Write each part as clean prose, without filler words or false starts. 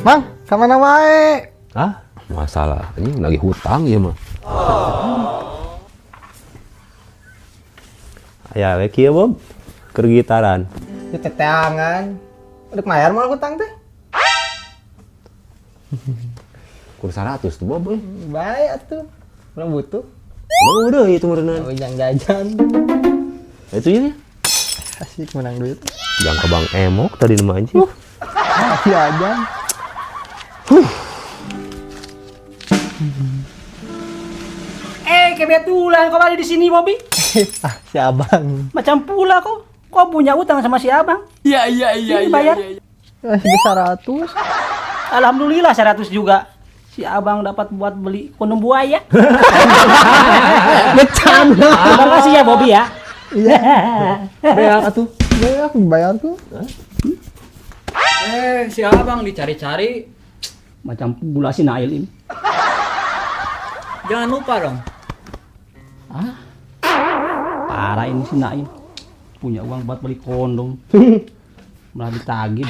Mang, kemana wae? Ah, masalah ini lagi hutang ya mah. Ya, we kieu Bob. Keur gitaran. Di teteangan. Udah mayar mal hutang teh. Kur 100 tuh Bob euy. Bae atuh. Urang butuh. Emang udah itu merenang. Oh, yang jajan. Itu ya. Asik menang duit. Jangan ke Bang Emok tadi nama anjing. Masih aja. Kebetulan kau ada di sini, Bobby. Ah, si abang. Macam pula kau punya utang sama si abang. Iya. Ini bayar. Masih 100. Alhamdulillah 100 juga. Si abang dapat buat beli kondom buaya. Bercanda. Terima kasih ya, Bobby ya. Iya. Beak atuh. Ya, aku bayar tuh. Si abang dicari-cari. Macam pula si Nail ini. Jangan lupa dong. Parah ini si Nail. Punya uang buat beli kondom. Malah ditagih.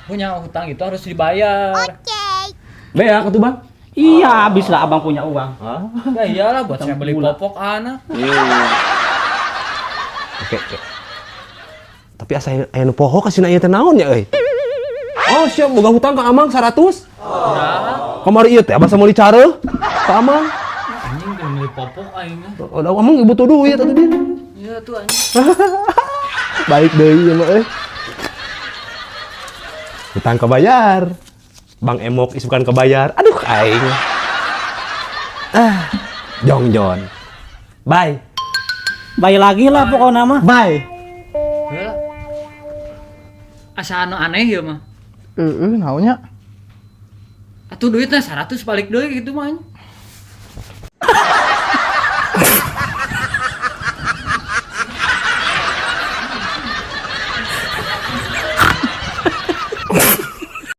Punya hutang itu harus dibayar. Beak atuh Bang. Iya, habis lah abang punya uang. Ya iyalah buat saya beli Bulan. popok anak. Oke. Tapi asa aya nu poho kasih ieu teh naon ya euy? Oh, siap boga hutang ka Amang 100. Kamari ieu teh abang mau dicareuh ka Amang. Anjing udah beli popok aing. Udah Amang butuh duit atuh dia. Iya tuh anjing. Baik deui ya mah euy. Hutang kebayar. Bang Emok isukan kebayar. Aduh aing. Jongjon. Bye. Bayar lagi lah pokoknya mah. Bye. Heula. Asa anu aneh ya mah. Naunya. Atuh duitnya 100 balik deui gitu mah.